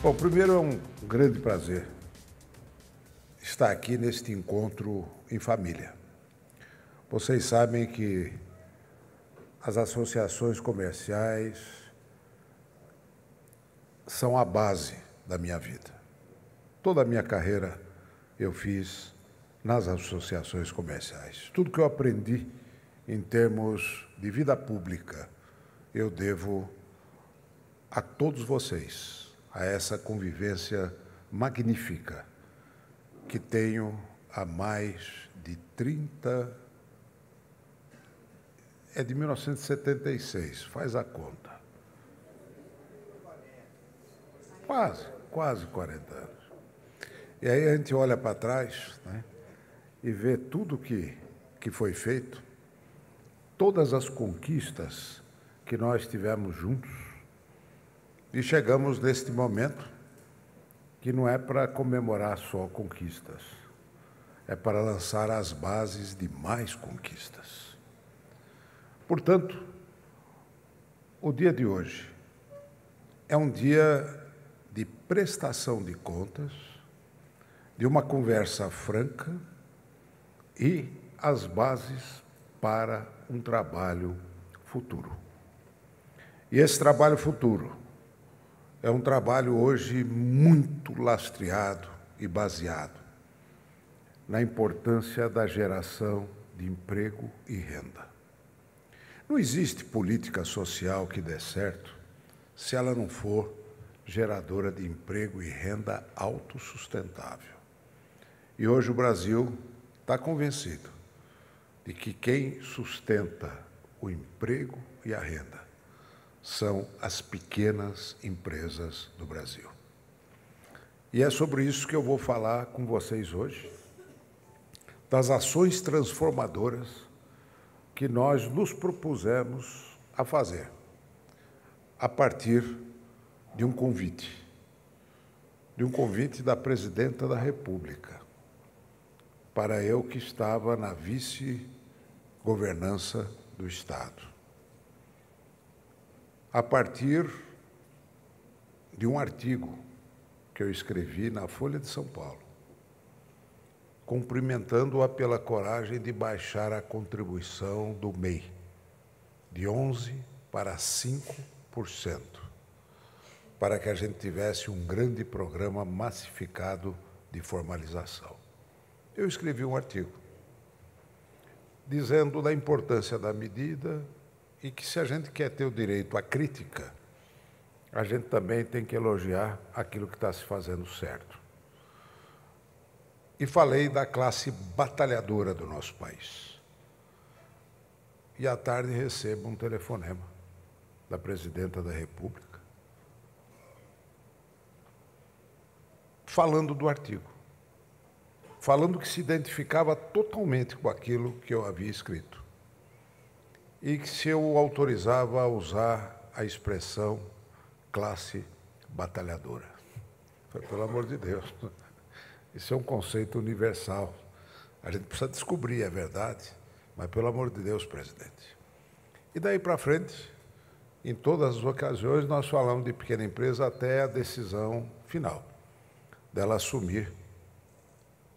Bom, primeiro é um grande prazer estar aqui neste encontro em família. Vocês sabem que as associações comerciais são a base da minha vida. Toda a minha carreira eu fiz nas associações comerciais. Tudo que eu aprendi em termos de vida pública, eu devo a todos vocês, a essa convivência magnífica que tenho há mais de 30... É de 1976, faz a conta. Quase 40 anos. E aí a gente olha para trás, né, e vê tudo que foi feito, todas as conquistas que nós tivemos juntos, e chegamos neste momento que não é para comemorar só conquistas, é para lançar as bases de mais conquistas. Portanto, o dia de hoje é um dia de prestação de contas, de uma conversa franca e as bases para um trabalho futuro. E esse trabalho futuro é um trabalho hoje muito lastreado e baseado na importância da geração de emprego e renda. Não existe política social que dê certo se ela não for geradora de emprego e renda autossustentável. E hoje o Brasil está convencido de que quem sustenta o emprego e a renda são as pequenas empresas do Brasil. E é sobre isso que eu vou falar com vocês hoje, das ações transformadoras que nós nos propusemos a fazer, a partir de um convite da Presidenta da República, para eu que estava na vice-governança do Estado, a partir de um artigo que eu escrevi na Folha de São Paulo, cumprimentando-a pela coragem de baixar a contribuição do MEI, de 11% para 5%, para que a gente tivesse um grande programa massificado de formalização. Eu escrevi um artigo dizendo da importância da medida e que, se a gente quer ter o direito à crítica, a gente também tem que elogiar aquilo que está se fazendo certo. E falei da classe batalhadora do nosso país. E à tarde recebo um telefonema da Presidenta da República falando do artigo, falando que se identificava totalmente com aquilo que eu havia escrito e que se eu autorizava a usar a expressão classe batalhadora. Foi, pelo amor de Deus. Isso é um conceito universal. A gente precisa descobrir, é verdade, mas, pelo amor de Deus, presidente. E daí para frente, em todas as ocasiões, nós falamos de pequena empresa até a decisão final, dela assumir,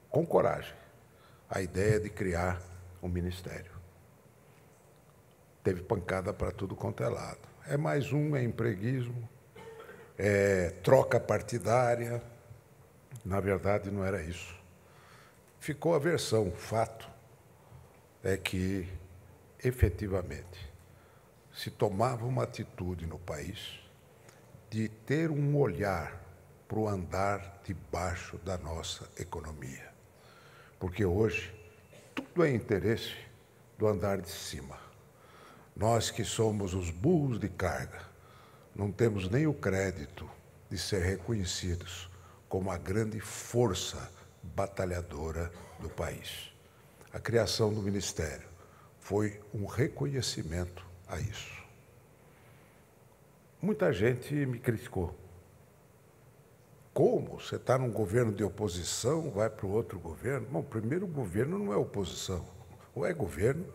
com coragem, a ideia de criar um ministério. Teve pancada para tudo quanto é lado. É mais um, é empreguismo, é troca partidária. Na verdade, não era isso. Ficou a versão. O fato é que, efetivamente, se tomava uma atitude no país de ter um olhar para o andar de baixo da nossa economia. Porque hoje, tudo é interesse do andar de cima. Nós que somos os burros de carga, não temos nem o crédito de ser reconhecidos como a grande força batalhadora do país. A criação do Ministério foi um reconhecimento a isso. Muita gente me criticou. Como? Você está num governo de oposição, vai para o outro governo? Bom, primeiro, o governo não é oposição. Ou é governo,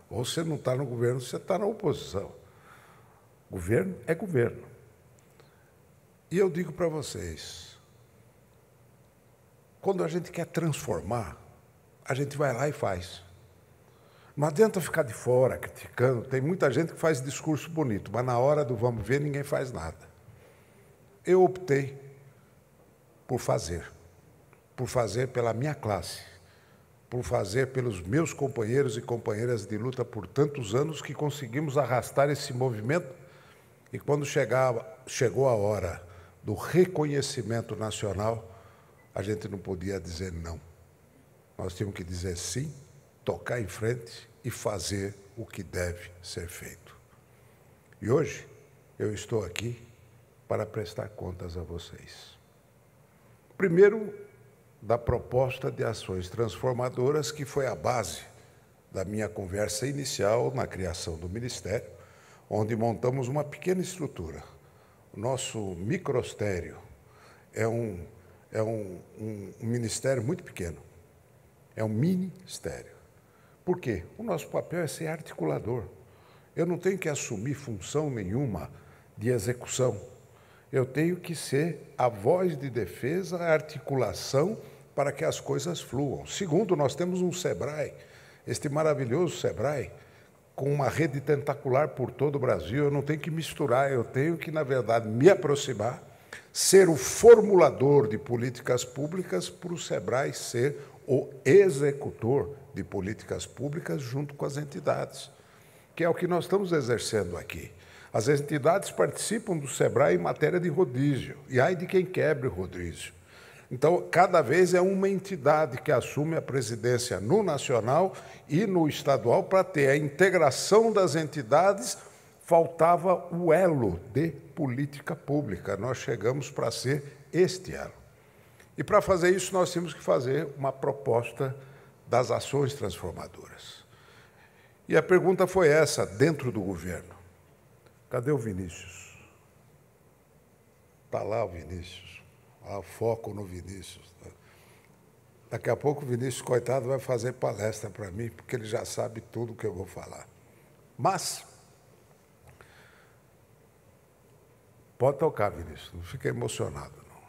ou você não está no governo, você está na oposição. Governo é governo. E eu digo para vocês, quando a gente quer transformar, a gente vai lá e faz. Não adianta ficar de fora criticando, tem muita gente que faz discurso bonito, mas na hora do vamos ver ninguém faz nada. Eu optei por fazer pela minha classe, por fazer pelos meus companheiros e companheiras de luta por tantos anos que conseguimos arrastar esse movimento e quando chegou a hora do reconhecimento nacional, a gente não podia dizer não. Nós tínhamos que dizer sim, tocar em frente e fazer o que deve ser feito. E hoje eu estou aqui para prestar contas a vocês. Primeiro, da proposta de ações transformadoras, que foi a base da minha conversa inicial na criação do Ministério, onde montamos uma pequena estrutura. O nosso microstério é um ministério muito pequeno, é um ministério. Por quê? O nosso papel é ser articulador. Eu não tenho que assumir função nenhuma de execução. Eu tenho que ser a voz de defesa, a articulação para que as coisas fluam. Segundo, nós temos um SEBRAE, este maravilhoso SEBRAE, com uma rede tentacular por todo o Brasil. Eu não tenho que misturar, eu tenho que, na verdade, me aproximar, ser o formulador de políticas públicas para o SEBRAE ser o executor de políticas públicas junto com as entidades, que é o que nós estamos exercendo aqui. As entidades participam do SEBRAE em matéria de rodízio, e ai de quem quebre o rodízio. Então, cada vez é uma entidade que assume a presidência no nacional e no estadual para ter a integração das entidades. Faltava o elo de política pública. Nós chegamos para ser este elo. E para fazer isso, nós tínhamos que fazer uma proposta das ações transformadoras. E a pergunta foi essa, dentro do governo. Cadê o Vinícius? Está lá o Vinícius. Ah, foco no Vinícius. Daqui a pouco o Vinícius, coitado, vai fazer palestra para mim, porque ele já sabe tudo o que eu vou falar. Mas, pode tocar, Vinícius, não fique emocionado, não.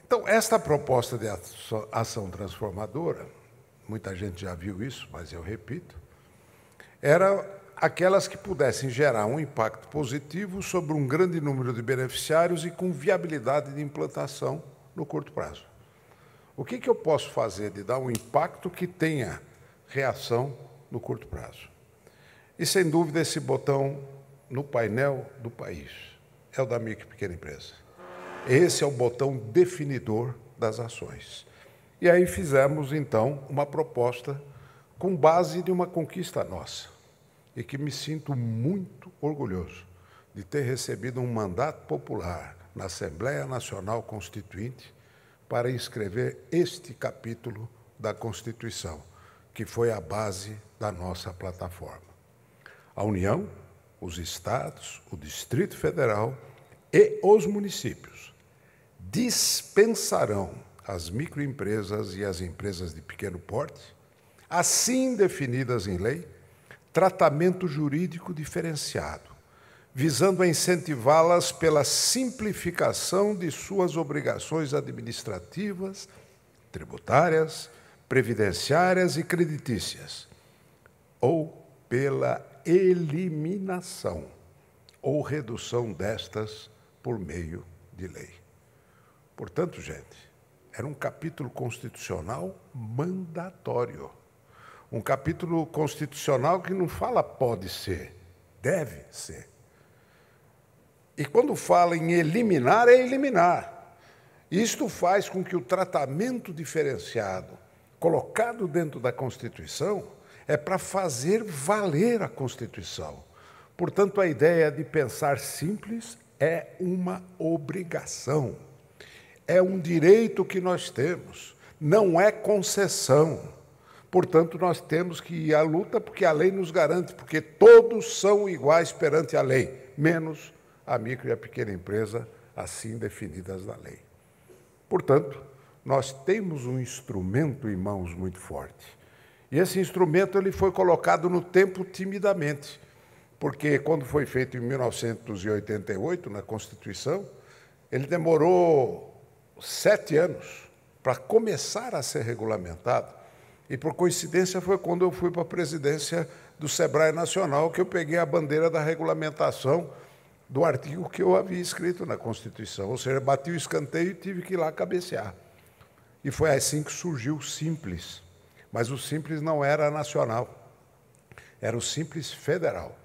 Então, esta proposta de ação transformadora, muita gente já viu isso, mas eu repito, era aquelas que pudessem gerar um impacto positivo sobre um grande número de beneficiários e com viabilidade de implantação no curto prazo. O que eu posso fazer de dar um impacto que tenha reação no curto prazo? E, sem dúvida, esse botão no painel do país é o da micro e pequena empresa. Esse é o botão definidor das ações. E aí fizemos, então, uma proposta com base de uma conquista nossa, e que me sinto muito orgulhoso de ter recebido um mandato popular na Assembleia Nacional Constituinte para inscrever este capítulo da Constituição, que foi a base da nossa plataforma. A União, os Estados, o Distrito Federal e os municípios dispensarão as microempresas e as empresas de pequeno porte, assim definidas em lei, tratamento jurídico diferenciado, visando a incentivá-las pela simplificação de suas obrigações administrativas, tributárias, previdenciárias e creditícias, ou pela eliminação ou redução destas por meio de lei. Portanto, gente, era um capítulo constitucional mandatório. Um capítulo constitucional que não fala pode ser, deve ser. E quando fala em eliminar, é eliminar. Isto faz com que o tratamento diferenciado colocado dentro da Constituição é para fazer valer a Constituição. Portanto, a ideia de pensar simples é uma obrigação. É um direito que nós temos, não é concessão. Portanto, nós temos que ir à luta porque a lei nos garante, porque todos são iguais perante a lei, menos a micro e a pequena empresa, assim definidas na lei. Portanto, nós temos um instrumento em mãos muito forte. E esse instrumento ele foi colocado no tempo timidamente, porque quando foi feito em 1988, na Constituição, ele demorou 7 anos para começar a ser regulamentado. E, por coincidência, foi quando eu fui para a presidência do SEBRAE Nacional que eu peguei a bandeira da regulamentação do artigo que eu havia escrito na Constituição. Ou seja, bati o escanteio e tive que ir lá cabecear. E foi assim que surgiu o Simples. Mas o Simples não era nacional, era o Simples federal.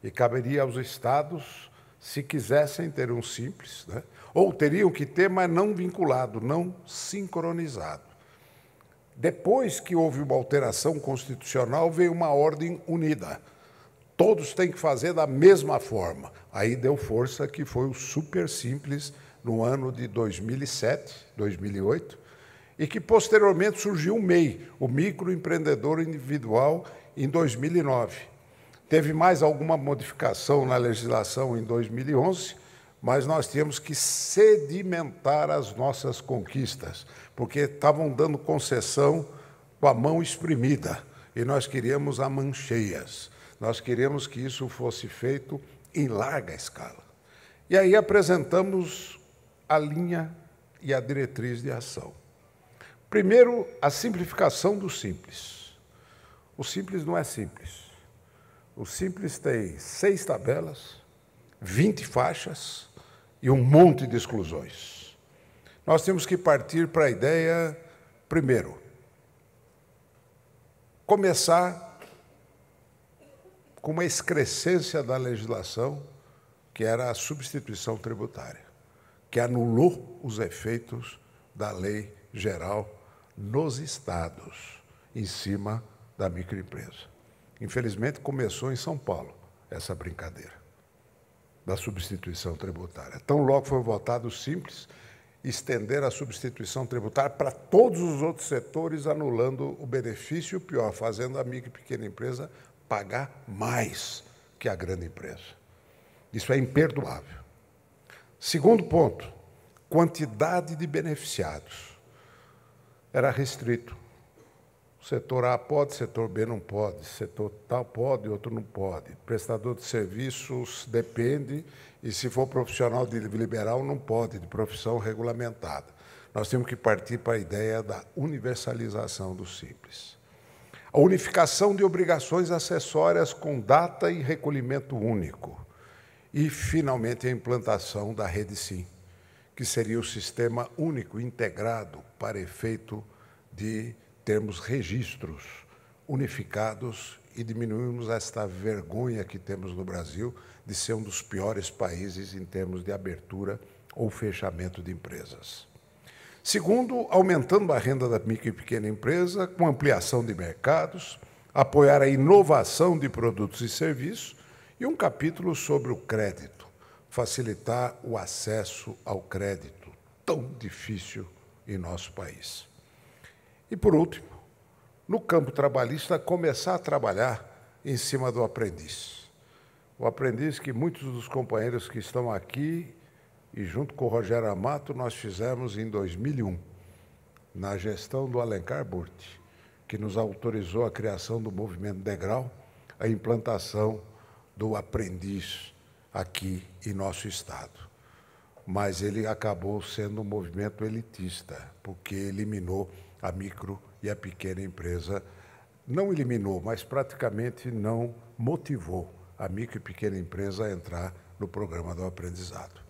E caberia aos estados, se quisessem ter um Simples, né? Ou teriam que ter, mas não vinculado, não sincronizado. Depois que houve uma alteração constitucional, veio uma ordem unida. Todos têm que fazer da mesma forma. Aí deu força que foi o Super Simples no ano de 2007, 2008, e que posteriormente surgiu o MEI, o Microempreendedor Individual, em 2009. Teve mais alguma modificação na legislação em 2011, mas nós tínhamos que sedimentar as nossas conquistas, porque estavam dando concessão com a mão espremida, e nós queríamos a mão cheias. Nós queríamos que isso fosse feito em larga escala. E aí apresentamos a linha e a diretriz de ação. Primeiro, a simplificação do Simples. O Simples não é simples. O Simples tem 6 tabelas, 20 faixas e um monte de exclusões. Nós temos que partir para a ideia, primeiro, começar com uma excrescência da legislação, que era a substituição tributária, que anulou os efeitos da lei geral nos estados, em cima da microempresa. Infelizmente, começou em São Paulo essa brincadeira da substituição tributária. Tão logo foi votado o Simples, estender a substituição tributária para todos os outros setores, anulando o benefício, pior, fazendo a micro e pequena empresa pagar mais que a grande empresa. Isso é imperdoável. Segundo ponto, quantidade de beneficiados. Era restrito. O setor A pode, setor B não pode, setor tal pode, outro não pode. Prestador de serviços depende, e se for profissional de liberal não pode, de profissão regulamentada. Nós temos que partir para a ideia da universalização do Simples. A unificação de obrigações acessórias com data e recolhimento único. E, finalmente, a implantação da Rede Sim, que seria o sistema único, integrado, para efeito de termos registros unificados e diminuirmos esta vergonha que temos no Brasil de ser um dos piores países em termos de abertura ou fechamento de empresas. Segundo, aumentando a renda da micro e pequena empresa, com ampliação de mercados, apoiar a inovação de produtos e serviços, e um capítulo sobre o crédito, facilitar o acesso ao crédito, tão difícil em nosso país. E, por último, no campo trabalhista, começar a trabalhar em cima do aprendiz. O aprendiz que muitos dos companheiros que estão aqui, e junto com o Rogério Amato, nós fizemos em 2001, na gestão do Alencar Burti, que nos autorizou a criação do movimento Degrau, a implantação do aprendiz aqui em nosso estado. Mas ele acabou sendo um movimento elitista, porque eliminou a micro e a pequena empresa. Não eliminou, mas praticamente não motivou a micro e pequena empresa a entrar no programa do aprendizado.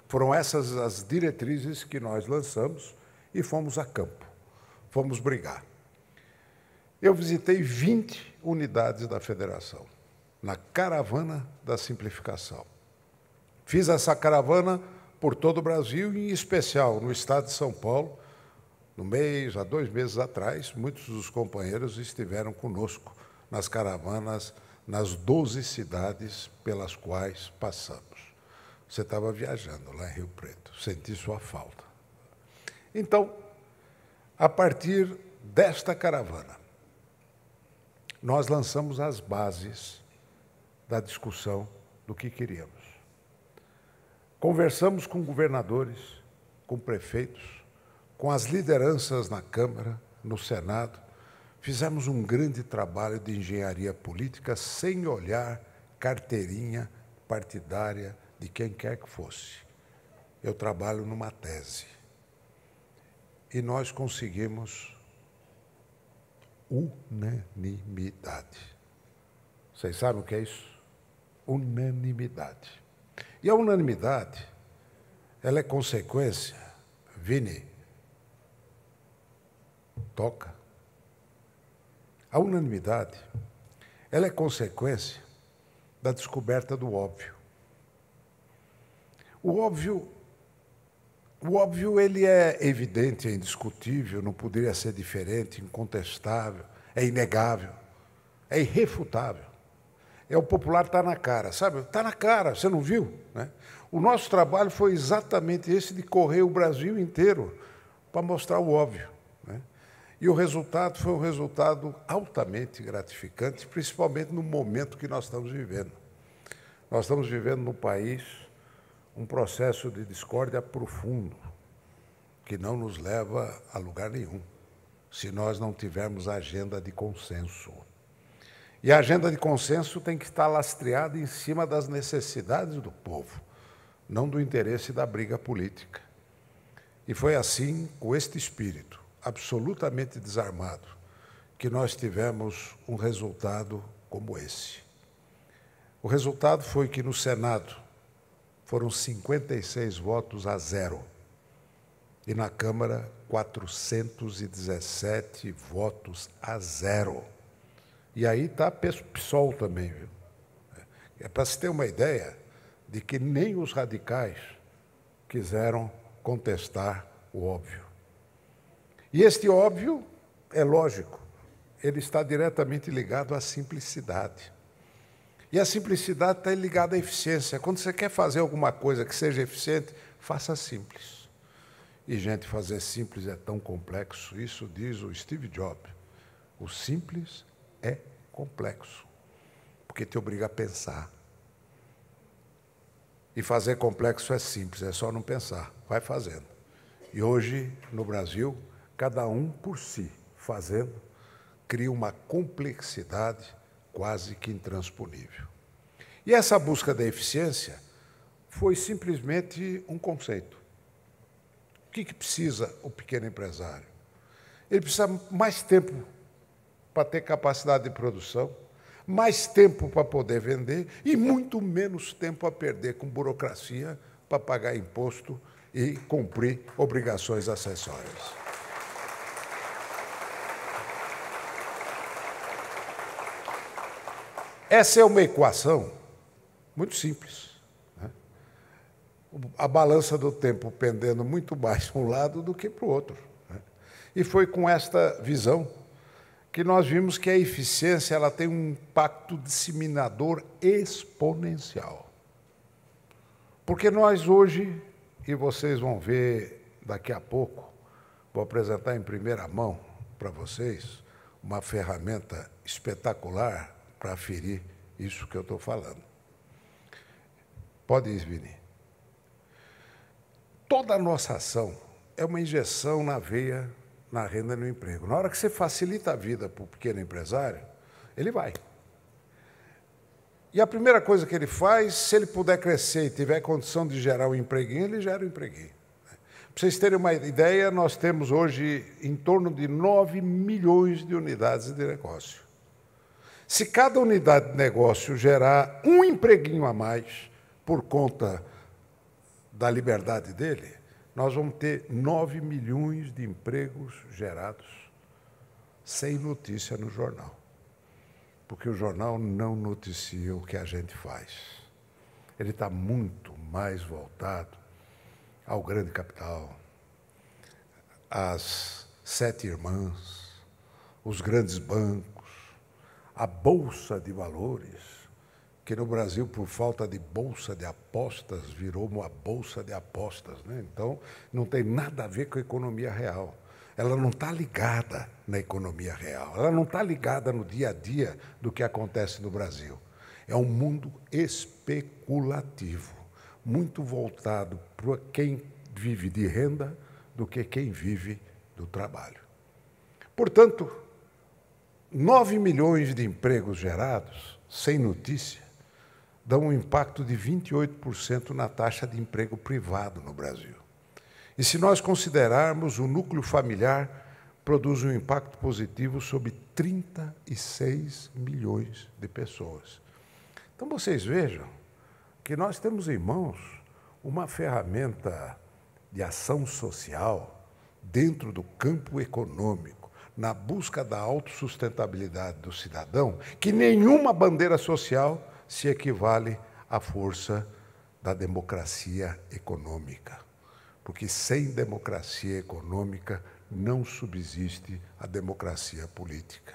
Foram essas as diretrizes que nós lançamos e fomos a campo, fomos brigar. Eu visitei 20 unidades da federação, na caravana da simplificação. Fiz essa caravana por todo o Brasil, e em especial no estado de São Paulo. Há 2 meses atrás, muitos dos companheiros estiveram conosco nas caravanas, nas 12 cidades pelas quais passamos. Você estava viajando lá em Rio Preto, senti sua falta. Então, a partir desta caravana, nós lançamos as bases da discussão do que queríamos. Conversamos com governadores, com prefeitos, com as lideranças na Câmara, no Senado, fizemos um grande trabalho de engenharia política sem olhar carteirinha partidária de quem quer que fosse. Eu trabalho numa tese. E nós conseguimos unanimidade. Vocês sabem o que é isso? Unanimidade. E a unanimidade, ela é consequência, Vini, toca. A unanimidade, ela é consequência da descoberta do óbvio. O óbvio ele é evidente, é indiscutível, não poderia ser diferente, incontestável, é inegável, é irrefutável. O popular está na cara, sabe? Está na cara, você não viu? Né? O nosso trabalho foi exatamente esse de correr o Brasil inteiro para mostrar o óbvio. Né? E o resultado foi um resultado altamente gratificante, principalmente no momento que nós estamos vivendo. Nós estamos vivendo no país um processo de discórdia profundo, que não nos leva a lugar nenhum, se nós não tivermos agenda de consenso. E a agenda de consenso tem que estar lastreada em cima das necessidades do povo, não do interesse da briga política. E foi assim, com este espírito, absolutamente desarmado, que nós tivemos um resultado como esse. O resultado foi que no Senado foram 56 votos a 0. E na Câmara, 417 votos a 0. E aí está PSOL também, viu? É para se ter uma ideia de que nem os radicais quiseram contestar o óbvio. E este óbvio é lógico, ele está diretamente ligado à simplicidade. E a simplicidade está ligada à eficiência. Quando você quer fazer alguma coisa que seja eficiente, faça simples. E, gente, fazer simples é tão complexo. Isso diz o Steve Jobs. O simples é complexo, porque te obriga a pensar. E fazer complexo é simples, é só não pensar. Vai fazendo. E hoje, no Brasil, cada um por si, fazendo, cria uma complexidade quase que intransponível. E essa busca da eficiência foi simplesmente um conceito. O que precisa o pequeno empresário? Ele precisa mais tempo para ter capacidade de produção, mais tempo para poder vender e muito menos tempo a perder com burocracia para pagar imposto e cumprir obrigações acessórias. Essa é uma equação muito simples. Né? A balança do tempo pendendo muito mais para um lado do que para o outro. Né? E foi com esta visão que nós vimos que a eficiência ela tem um impacto disseminador exponencial. Porque nós hoje, e vocês vão ver daqui a pouco, vou apresentar em primeira mão para vocês uma ferramenta espetacular para aferir isso que eu estou falando. Pode ir, Vini. Toda a nossa ação é uma injeção na veia, na renda e no emprego. Na hora que você facilita a vida para o pequeno empresário, ele vai. E a primeira coisa que ele faz, se ele puder crescer e tiver condição de gerar um empreguinho, ele gera um empreguinho. Para vocês terem uma ideia, nós temos hoje em torno de 9 milhões de unidades de negócio. Se cada unidade de negócio gerar um empreguinho a mais por conta da liberdade dele, nós vamos ter 9 milhões de empregos gerados sem notícia no jornal. Porque o jornal não noticia o que a gente faz. Ele está muito mais voltado ao grande capital, às 7 irmãs, os grandes bancos, a Bolsa de Valores, que no Brasil, por falta de bolsa de apostas, virou uma bolsa de apostas. Né? Então, não tem nada a ver com a economia real. Ela não está ligada na economia real. Ela não está ligada no dia a dia do que acontece no Brasil. É um mundo especulativo, muito voltado para quem vive de renda do que quem vive do trabalho. Portanto, 9 milhões de empregos gerados, sem notícia, dão um impacto de 28% na taxa de emprego privado no Brasil. E se nós considerarmos o núcleo familiar, produz um impacto positivo sobre 36 milhões de pessoas. Então, vocês vejam que nós temos em mãos uma ferramenta de ação social dentro do campo econômico, na busca da autossustentabilidade do cidadão, que nenhuma bandeira social se equivale à força da democracia econômica. Porque sem democracia econômica não subsiste a democracia política.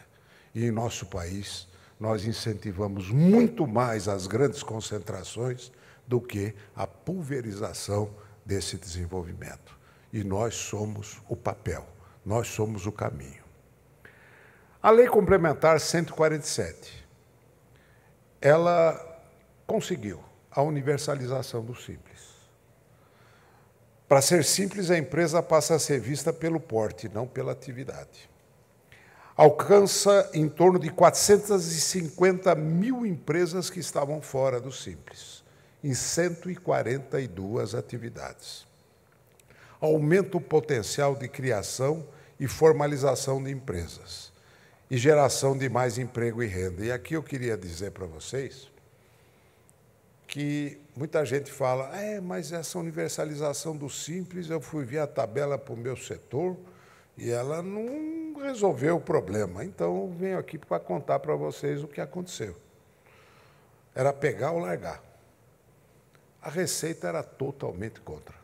E em nosso país, nós incentivamos muito mais as grandes concentrações do que a pulverização desse desenvolvimento. E nós somos o papel, nós somos o caminho. A Lei Complementar 147, ela conseguiu a universalização do Simples. Para ser simples, a empresa passa a ser vista pelo porte, não pela atividade. Alcança em torno de 450 mil empresas que estavam fora do Simples, em 142 atividades. Aumenta o potencial de criação e formalização de empresas e geração de mais emprego e renda. E aqui eu queria dizer para vocês que muita gente fala, mas essa universalização do Simples, eu fui ver a tabela para o meu setor e ela não resolveu o problema. Então, eu venho aqui para contar para vocês o que aconteceu. Era pegar ou largar. A Receita era totalmente contra.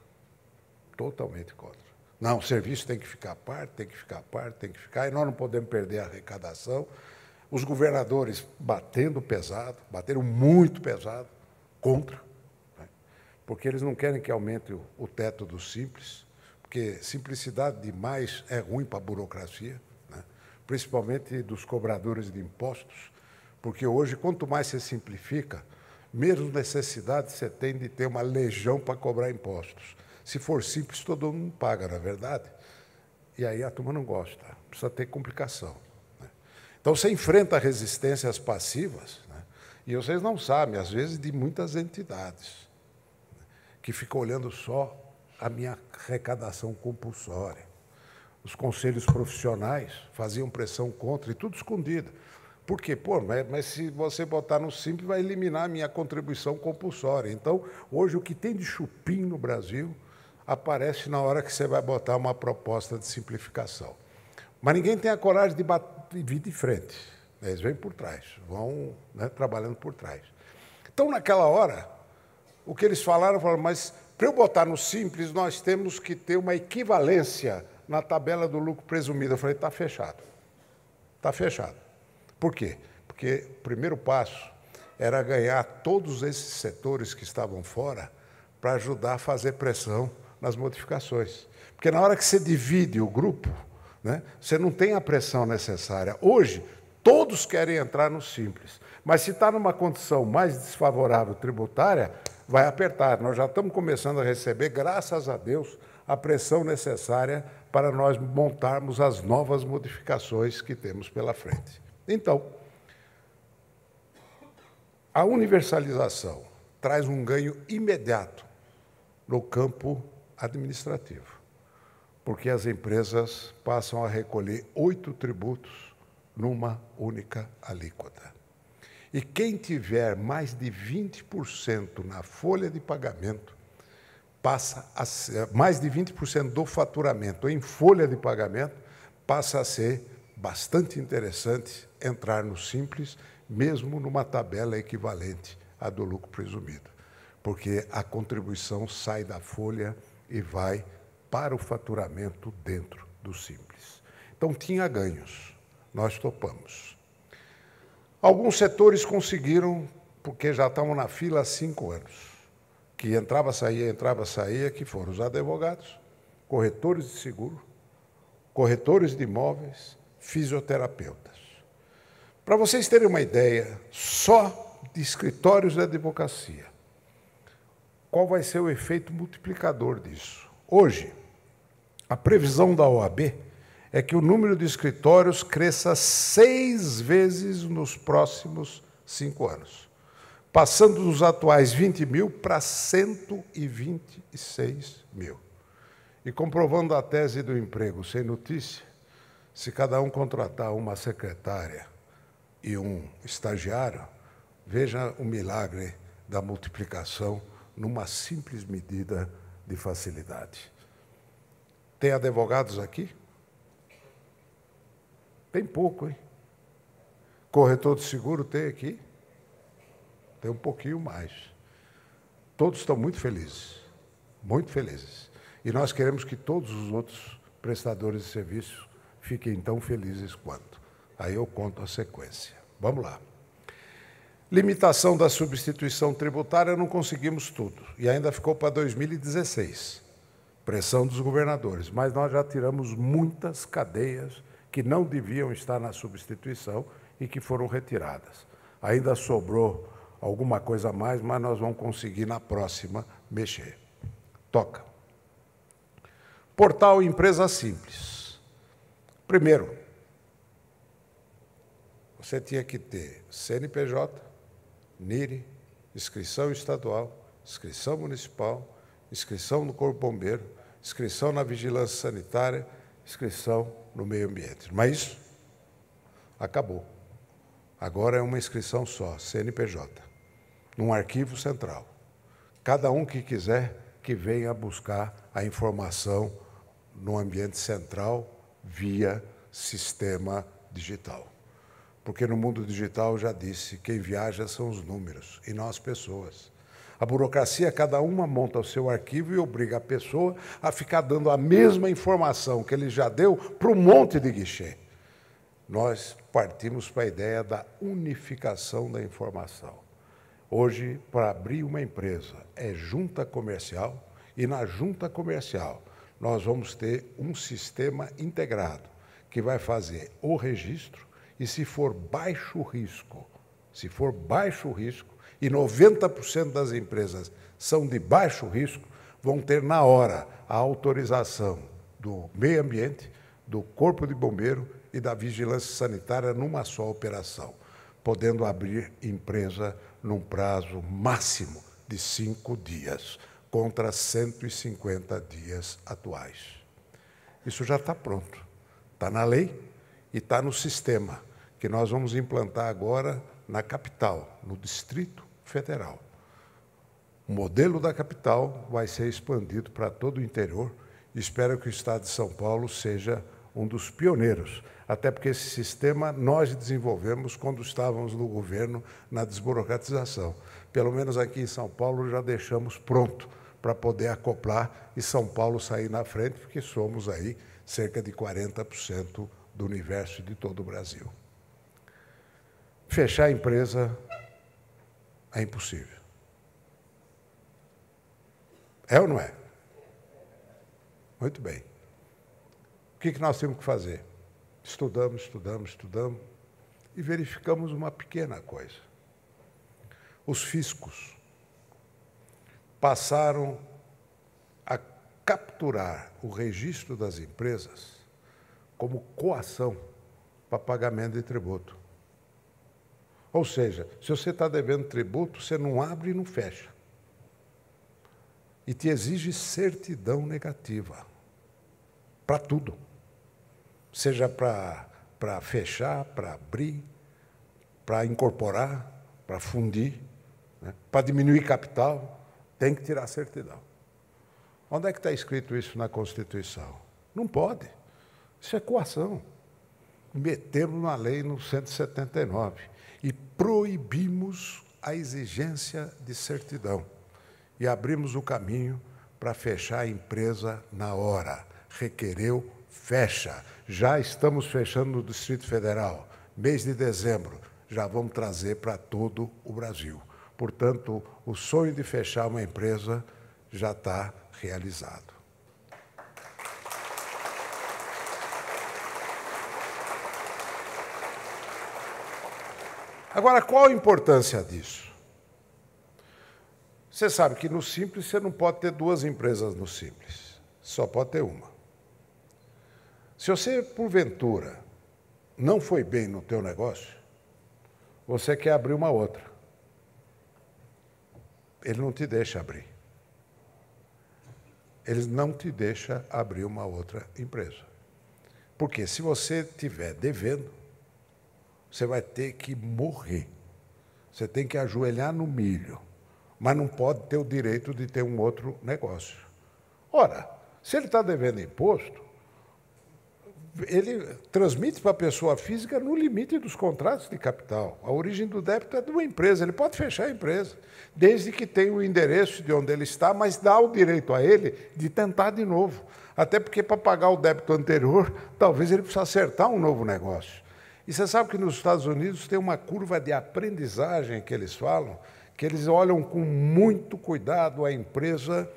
Totalmente contra. Não, o serviço tem que ficar à parte, tem que ficar à parte, tem que ficar, e nós não podemos perder a arrecadação. Os governadores bateram muito pesado, contra, né? Porque eles não querem que aumente o teto do Simples, porque simplicidade demais é ruim para a burocracia, né? Principalmente dos cobradores de impostos, porque hoje, quanto mais você simplifica, menos necessidade você tem de ter uma legião para cobrar impostos. Se for simples, todo mundo paga, na verdade. E aí a turma não gosta, precisa ter complicação, né? Então, você enfrenta resistências passivas, né? E vocês não sabem, às vezes, de muitas entidades, né, que ficam olhando só a minha arrecadação compulsória. Os conselhos profissionais faziam pressão contra, e tudo escondido. Por quê? Mas se você botar no Simples, vai eliminar a minha contribuição compulsória. Então, hoje, o que tem de chupim no Brasil aparece na hora que você vai botar uma proposta de simplificação. Mas ninguém tem a coragem de vir de frente. Eles vêm por trás, vão, né, trabalhando por trás. Então, naquela hora, o que eles falaram, mas para eu botar no Simples, nós temos que ter uma equivalência na tabela do lucro presumido. Eu falei, está fechado. Está fechado. Por quê? Porque o primeiro passo era ganhar todos esses setores que estavam fora para ajudar a fazer pressão nas modificações. Porque na hora que você divide o grupo, né, você não tem a pressão necessária. Hoje, todos querem entrar no Simples, mas se está numa condição mais desfavorável tributária, vai apertar. Nós já estamos começando a receber, graças a Deus, a pressão necessária para nós montarmos as novas modificações que temos pela frente. Então, a universalização traz um ganho imediato no campo administrativo, porque as empresas passam a recolher 8 tributos numa única alíquota. E quem tiver mais de 20% na folha de pagamento, passa a ser, mais de 20% do faturamento em folha de pagamento, passa a ser bastante interessante entrar no Simples, mesmo numa tabela equivalente à do lucro presumido, porque a contribuição sai da folha e vai para o faturamento dentro do Simples. Então, tinha ganhos, nós topamos. Alguns setores conseguiram, porque já estavam na fila há 5 anos, que entrava, saía, que foram os advogados, corretores de seguro, corretores de imóveis, fisioterapeutas. Para vocês terem uma ideia, só de escritórios de advocacia, qual vai ser o efeito multiplicador disso? Hoje, a previsão da OAB é que o número de escritórios cresça 6 vezes nos próximos 5 anos. passando dos atuais 20 mil para 126 mil. E comprovando a tese do emprego sem notícia, se cada um contratar uma secretária e um estagiário, veja o milagre da multiplicação numa simples medida de facilidade. Tem advogados aqui? Tem pouco, hein? Corretor de seguro tem aqui? Tem um pouquinho mais. Todos estão muito felizes, muito felizes. E nós queremos que todos os outros prestadores de serviços fiquem tão felizes quanto. Aí eu conto a sequência. Vamos lá. Limitação da substituição tributária, não conseguimos tudo. E ainda ficou para 2016. Pressão dos governadores. Mas nós já tiramos muitas cadeias que não deviam estar na substituição e que foram retiradas. Ainda sobrou alguma coisa a mais, mas nós vamos conseguir na próxima mexer. Toca. Portal Empresa Simples. Primeiro, você tinha que ter CNPJ, NIRE, inscrição estadual, inscrição municipal, inscrição no Corpo Bombeiro, inscrição na Vigilância Sanitária, inscrição no Meio Ambiente. Mas isso acabou. Agora é uma inscrição só, CNPJ, num arquivo central. Cada um que quiser que venha buscar a informação no ambiente central via sistema digital. Porque no mundo digital, eu já disse, quem viaja são os números e não as pessoas. A burocracia, cada uma monta o seu arquivo e obriga a pessoa a ficar dando a mesma informação que ele já deu para um monte de guichê. Nós partimos para a ideia da unificação da informação. Hoje, para abrir uma empresa, é junta comercial, e na junta comercial nós vamos ter um sistema integrado que vai fazer o registro e, se for baixo risco, e 90% das empresas são de baixo risco, vão ter na hora a autorização do meio ambiente, do Corpo de Bombeiro e da Vigilância Sanitária numa só operação, podendo abrir empresa num prazo máximo de 5 dias, contra 150 dias atuais. Isso já está pronto, está na lei e está no sistema, que nós vamos implantar agora na capital, no Distrito Federal. O modelo da capital vai ser expandido para todo o interior e espero que o Estado de São Paulo seja um dos pioneiros, até porque esse sistema nós desenvolvemos quando estávamos no governo na desburocratização. Pelo menos aqui em São Paulo já deixamos pronto para poder acoplar e São Paulo sair na frente, porque somos aí cerca de 40% do universo de todo o Brasil. Fechar a empresa é impossível. É ou não é? Muito bem. O que nós temos que fazer? Estudamos e verificamos uma pequena coisa. Os fiscos passaram a capturar o registro das empresas como coação para pagamento de tributo. Ou seja, se você está devendo tributo, você não abre e não fecha. E te exige certidão negativa para tudo. Seja para fechar, para abrir, para incorporar, para fundir, né? Para diminuir capital, tem que tirar a certidão. Onde é que está escrito isso na Constituição? Não pode. Isso é coação. Metemos na lei no 179 e proibimos a exigência de certidão e abrimos o caminho para fechar a empresa na hora. Requereu, fecha. Já estamos fechando no Distrito Federal. Mês de dezembro, já vamos trazer para todo o Brasil. Portanto, o sonho de fechar uma empresa já está realizado. Agora, qual a importância disso? Você sabe que no Simples você não pode ter duas empresas no Simples, só pode ter uma. Se você, porventura, não foi bem no teu negócio, você quer abrir uma outra. ele não te deixa abrir. Ele não te deixa abrir uma outra empresa. Porque se você estiver devendo, você vai ter que morrer. Você tem que ajoelhar no milho, mas não pode ter o direito de ter um outro negócio. Ora, se ele está devendo imposto, ele transmite para a pessoa física no limite dos contratos de capital. A origem do débito é de uma empresa, ele pode fechar a empresa, desde que tenha o endereço de onde ele está, mas dá o direito a ele de tentar de novo. Até porque, para pagar o débito anterior, talvez ele precise acertar um novo negócio. E você sabe que nos Estados Unidos tem uma curva de aprendizagem que eles falam, que eles olham com muito cuidado a empresa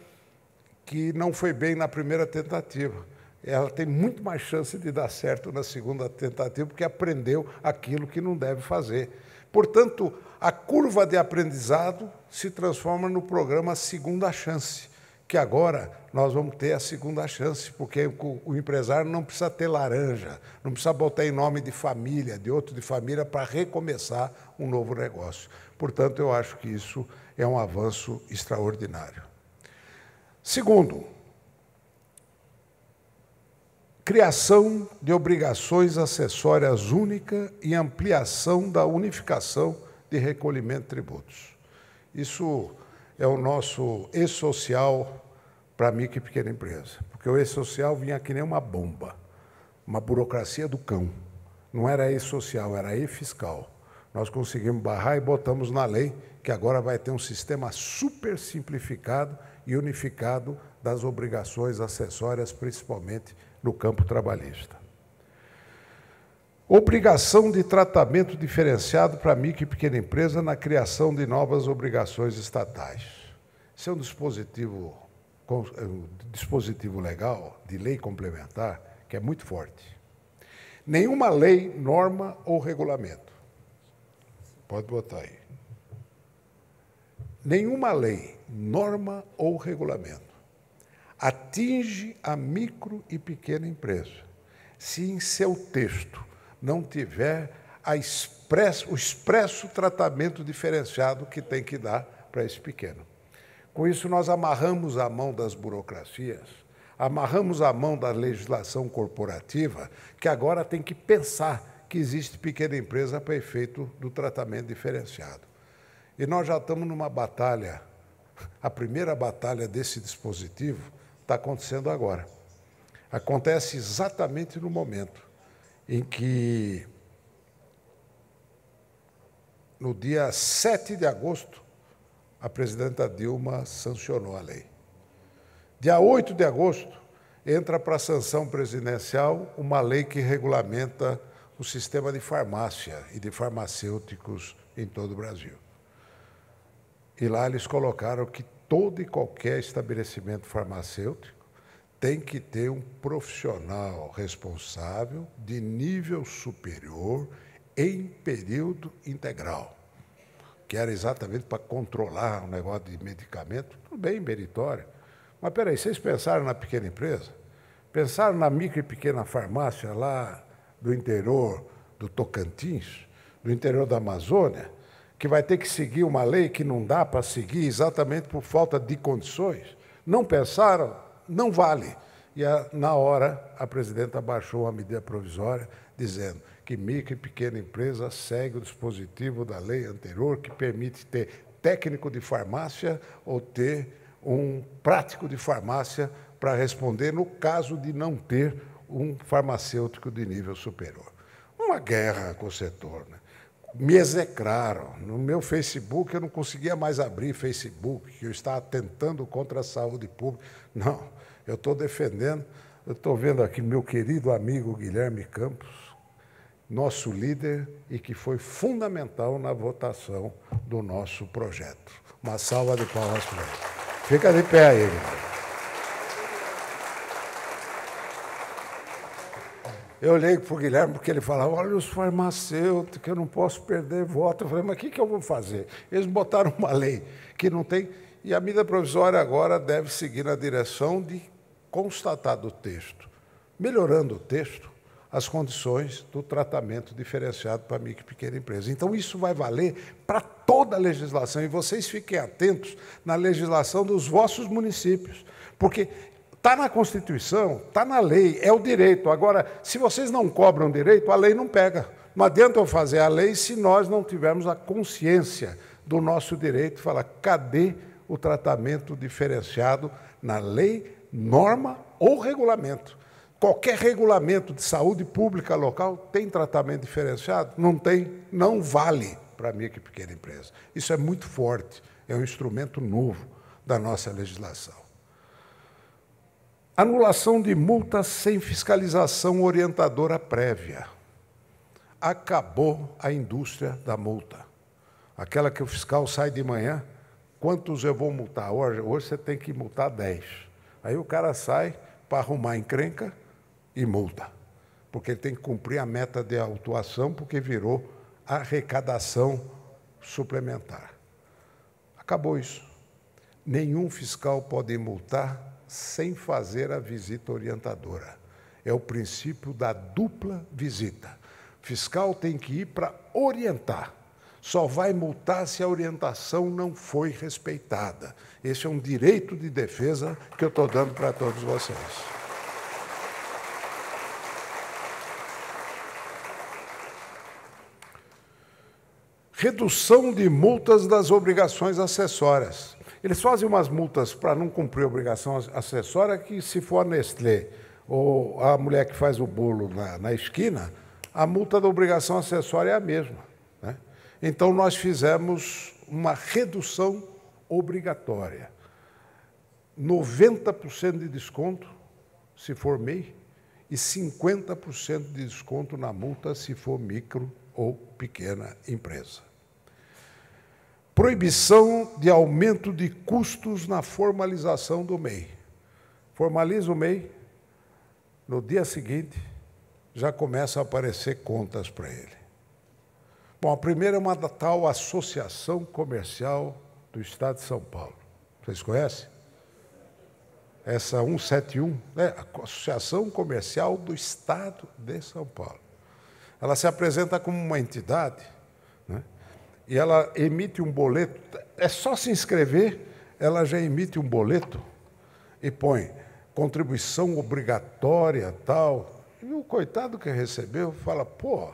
que não foi bem na primeira tentativa. Ela tem muito mais chance de dar certo na segunda tentativa, porque aprendeu aquilo que não deve fazer. Portanto, a curva de aprendizado se transforma no programa Segunda Chance, que agora nós vamos ter a segunda chance, porque o empresário não precisa ter laranja, não precisa botar em nome de família, de outro de família, para recomeçar um novo negócio. Portanto, eu acho que isso é um avanço extraordinário. Segundo, criação de obrigações acessórias únicas e ampliação da unificação de recolhimento de tributos. Isso é o nosso e-social para a micro e pequena empresa, porque o e-social vinha que nem uma bomba, uma burocracia do cão. Não era e-social, era e-fiscal. Nós conseguimos barrar e botamos na lei que agora vai ter um sistema super simplificado e unificado das obrigações acessórias, principalmente no campo trabalhista. Obrigação de tratamento diferenciado para a micro e pequena empresa na criação de novas obrigações estatais. Esse é um dispositivo legal, de lei complementar, que é muito forte. Nenhuma lei, norma ou regulamento. Pode botar aí. Nenhuma lei, norma ou regulamento atinge a micro e pequena empresa se em seu texto não tiver o expresso tratamento diferenciado que tem que dar para esse pequeno. Com isso, nós amarramos a mão das burocracias, amarramos a mão da legislação corporativa, que agora tem que pensar que existe pequena empresa para efeito do tratamento diferenciado. E nós já estamos numa batalha, a primeira batalha desse dispositivo está acontecendo agora. Acontece exatamente no momento em que, no dia 7 de agosto, a presidenta Dilma sancionou a lei. Dia 8 de agosto, entra para a sanção presidencial uma lei que regulamenta o sistema de farmácia e de farmacêuticos em todo o Brasil. E lá eles colocaram que todo e qualquer estabelecimento farmacêutico tem que ter um profissional responsável de nível superior em período integral, que era exatamente para controlar o negócio de medicamento. Tudo bem, meritório. Mas, peraí, vocês pensaram na pequena empresa? Pensaram na micro e pequena farmácia lá do interior do Tocantins, do interior da Amazônia, que vai ter que seguir uma lei que não dá para seguir exatamente por falta de condições? Não pensaram? Não vale. E, na hora, a presidenta baixou uma medida provisória dizendo que micro e pequena empresa segue o dispositivo da lei anterior que permite ter técnico de farmácia ou ter um prático de farmácia para responder no caso de não ter um farmacêutico de nível superior. Uma guerra com o setor, né? Me execraram. No meu Facebook, eu não conseguia mais abrir Facebook, que eu estava atentando contra a saúde pública. Não, eu estou defendendo, eu estou vendo aqui meu querido amigo Guilherme Campos, nosso líder e que foi fundamental na votação do nosso projeto. Uma salva de palmas para ele. Fica de pé aí, Guilherme. Eu olhei para o Guilherme porque ele falava, olha os farmacêuticos, eu não posso perder voto. Eu falei, mas o que eu vou fazer? Eles botaram uma lei que não tem, e a medida provisória agora deve seguir na direção de constatar do texto, melhorando o texto, as condições do tratamento diferenciado para a micro e pequena empresa. Então, isso vai valer para toda a legislação, e vocês fiquem atentos na legislação dos vossos municípios, porque está na Constituição, está na lei, é o direito. Agora, se vocês não cobram direito, a lei não pega. Não adianta eu fazer a lei se nós não tivermos a consciência do nosso direito, falar, cadê o tratamento diferenciado na lei, norma ou regulamento? Qualquer regulamento de saúde pública local tem tratamento diferenciado? Não tem, não vale para a micro e pequena empresa. Isso é muito forte, é um instrumento novo da nossa legislação. Anulação de multas sem fiscalização orientadora prévia. Acabou a indústria da multa. Aquela que o fiscal sai de manhã, quantos eu vou multar? Hoje você tem que multar 10. Aí o cara sai para arrumar encrenca e multa, porque ele tem que cumprir a meta de autuação, porque virou arrecadação suplementar. Acabou isso. Nenhum fiscal pode multar sem fazer a visita orientadora. É o princípio da dupla visita. O fiscal tem que ir para orientar. Só vai multar se a orientação não foi respeitada. Esse é um direito de defesa que eu estou dando para todos vocês. Redução de multas das obrigações acessórias. Eles fazem umas multas para não cumprir a obrigação acessória que, se for a Nestlé ou a mulher que faz o bolo na esquina, a multa da obrigação acessória é a mesma, né? Então, nós fizemos uma redução obrigatória. 90% de desconto, se for MEI, e 50% de desconto na multa, se for micro ou pequena empresa. Proibição de aumento de custos na formalização do MEI. Formaliza o MEI, no dia seguinte, já começam a aparecer contas para ele. Bom, a primeira é uma tal Associação Comercial do Estado de São Paulo. Vocês conhecem? Essa 171, né? A Associação Comercial do Estado de São Paulo. Ela se apresenta como uma entidade, né? E ela emite um boleto, é só se inscrever, ela já emite um boleto e põe contribuição obrigatória, tal. E o coitado que recebeu fala, pô,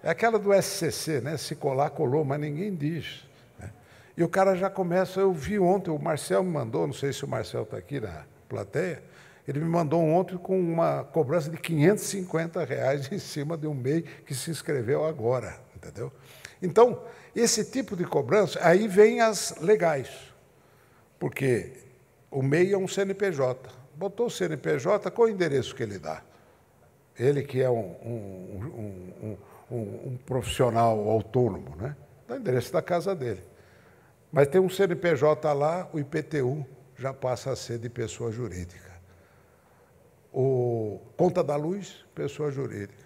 é aquela do SCC, né? Se colar, colou, mas ninguém diz, né? E o cara já começa, eu vi ontem, o Marcel me mandou, não sei se o Marcel está aqui na plateia, ele me mandou ontem com uma cobrança de R$550 em cima de um MEI que se inscreveu agora, entendeu? Então, esse tipo de cobrança, aí vem as legais, porque o MEI é um CNPJ. Botou o CNPJ, qual o endereço que ele dá? Ele que é um profissional autônomo, né? Dá o endereço da casa dele. Mas tem um CNPJ lá, o IPTU já passa a ser de pessoa jurídica. O conta da luz, pessoa jurídica.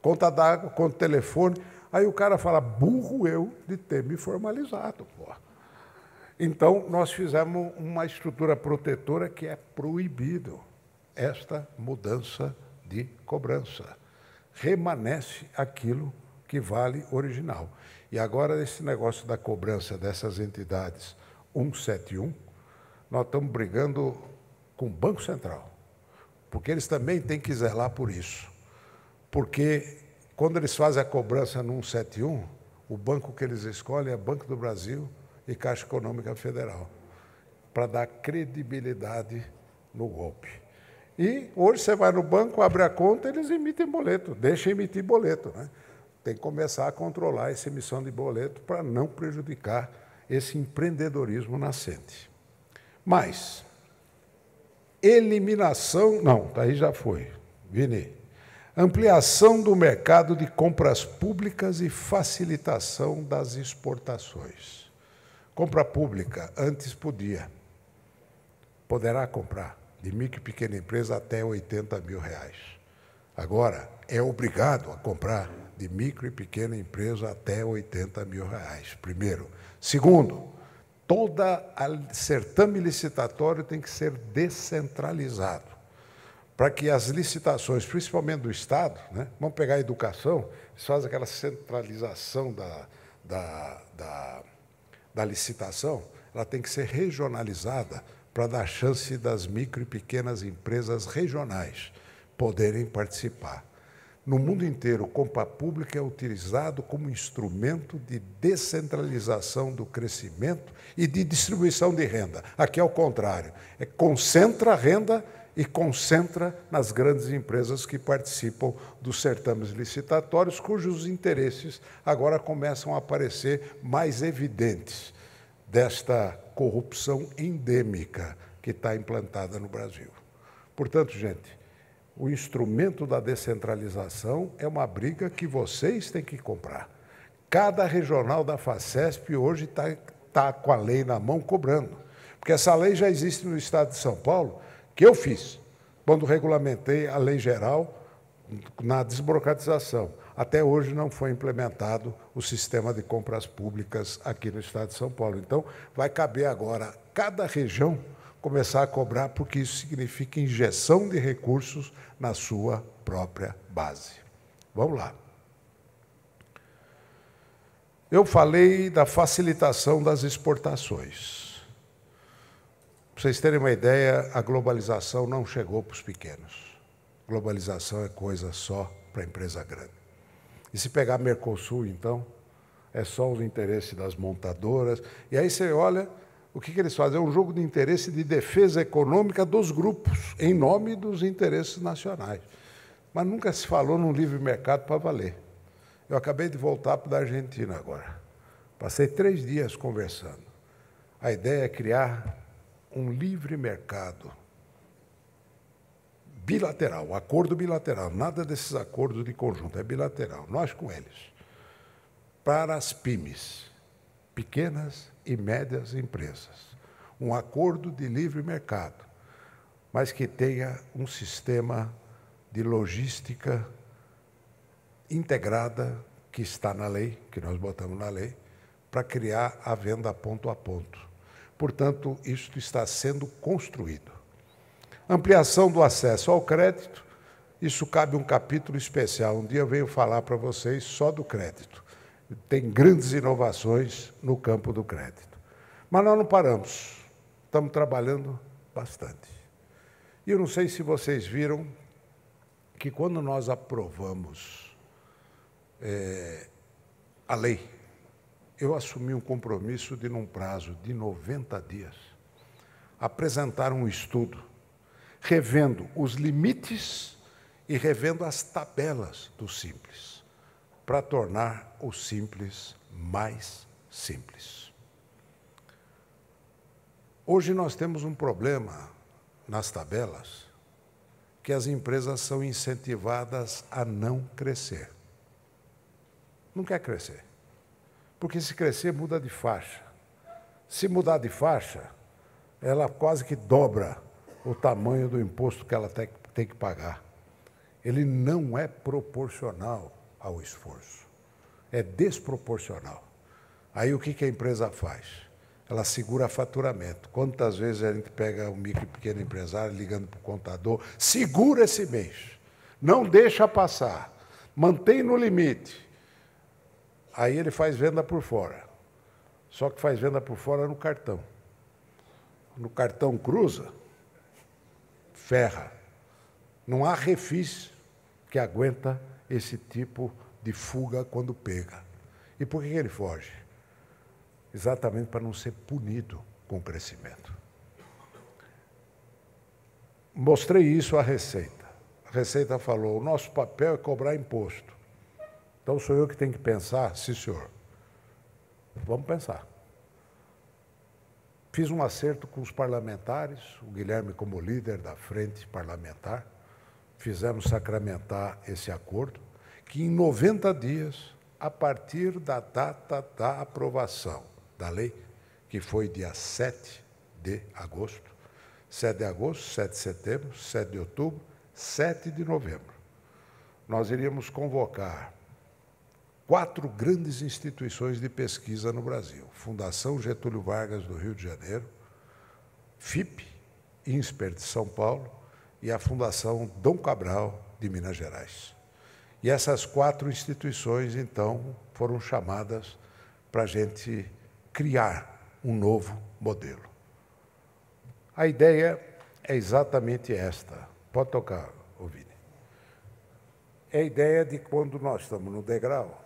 Conta d'água, conta de telefone. Aí o cara fala, burro eu de ter me formalizado, pô. Então, nós fizemos uma estrutura protetora que é proibido esta mudança de cobrança. Remanesce aquilo que vale original. E agora, esse negócio da cobrança dessas entidades 171, nós estamos brigando com o Banco Central, porque eles também têm que zelar por isso. Porque quando eles fazem a cobrança no 171, o banco que eles escolhem é Banco do Brasil e Caixa Econômica Federal, para dar credibilidade no golpe. E hoje você vai no banco, abre a conta, eles emitem boleto, deixam emitir boleto, né? Tem que começar a controlar essa emissão de boleto para não prejudicar esse empreendedorismo nascente. Mas, eliminação... Não, daí já foi. Vini. Ampliação do mercado de compras públicas e facilitação das exportações. Compra pública, antes poderá comprar de micro e pequena empresa até R$80 mil. Agora, é obrigado a comprar de micro e pequena empresa até R$80 mil, primeiro. Segundo, todo certame licitatório tem que ser descentralizado, para que as licitações, principalmente do Estado, né, vamos pegar a educação, eles fazem aquela centralização da licitação, ela tem que ser regionalizada para dar chance das micro e pequenas empresas regionais poderem participar. No mundo inteiro, o compra pública é utilizado como instrumento de descentralização do crescimento e de distribuição de renda. Aqui é o contrário, concentra a renda e concentra nas grandes empresas que participam dos certames licitatórios, cujos interesses agora começam a aparecer mais evidentes desta corrupção endêmica que está implantada no Brasil. Portanto, gente, o instrumento da descentralização é uma briga que vocês têm que comprar. Cada regional da FACESP hoje está com a lei na mão cobrando, porque essa lei já existe no Estado de São Paulo, que eu fiz, quando regulamentei a lei geral na desburocratização. Até hoje não foi implementado o sistema de compras públicas aqui no Estado de São Paulo. Então, vai caber agora cada região começar a cobrar, porque isso significa injeção de recursos na sua própria base. Vamos lá. Eu falei da facilitação das exportações. Para vocês terem uma ideia, a globalização não chegou para os pequenos. Globalização é coisa só para a empresa grande. E se pegar Mercosul, então, é só os interesses das montadoras. E aí você olha, o que eles fazem? É um jogo de interesse de defesa econômica dos grupos, em nome dos interesses nacionais. Mas nunca se falou num livre mercado para valer. Eu acabei de voltar para a Argentina agora. Passei 3 dias conversando. A ideia é criar um livre mercado bilateral, acordo bilateral, nada desses acordos de conjunto, é bilateral, nós com eles, para as PYMEs, pequenas e médias empresas. Um acordo de livre mercado, mas que tenha um sistema de logística integrada, que está na lei, que nós botamos na lei, para criar a venda ponto a ponto. Portanto, isto está sendo construído. Ampliação do acesso ao crédito, isso cabe um capítulo especial. Um dia eu venho falar para vocês só do crédito. Tem grandes inovações no campo do crédito. Mas nós não paramos, estamos trabalhando bastante. E eu não sei se vocês viram que quando nós aprovamos a lei, eu assumi um compromisso de, num prazo de 90 dias, apresentar um estudo revendo os limites e revendo as tabelas do Simples, para tornar o Simples mais simples. Hoje nós temos um problema nas tabelas, que as empresas são incentivadas a não crescer. Não quer crescer. Porque se crescer, muda de faixa. Se mudar de faixa, ela quase que dobra o tamanho do imposto que ela tem que pagar. Ele não é proporcional ao esforço. É desproporcional. Aí o que a empresa faz? Ela segura faturamento. Quantas vezes a gente pega o micro e pequeno empresário ligando para o contador, segura esse mês, não deixa passar, mantém no limite. Aí ele faz venda por fora. Só que faz venda por fora no cartão. No cartão cruza, ferra. Não há refis que aguenta esse tipo de fuga quando pega. E por que ele foge? Exatamente para não ser punido com o crescimento. Mostrei isso à Receita. A Receita falou, o nosso papel é cobrar imposto. Então, sou eu que tenho que pensar? Sim, senhor. Vamos pensar. Fiz um acerto com os parlamentares, o Guilherme como líder da frente parlamentar, fizemos sacramentar esse acordo, que em 90 dias, a partir da data da aprovação da lei, que foi dia 7 de agosto, 7 de agosto, 7 de setembro, 7 de outubro, 7 de novembro, nós iríamos convocar 4 grandes instituições de pesquisa no Brasil. Fundação Getúlio Vargas, do Rio de Janeiro, FIP, INSPER, de São Paulo, e a Fundação Dom Cabral de Minas Gerais. E essas 4 instituições, então, foram chamadas para a gente criar um novo modelo. A ideia é exatamente esta. Pode tocar, Vini. É a ideia de quando nós estamos no degrau,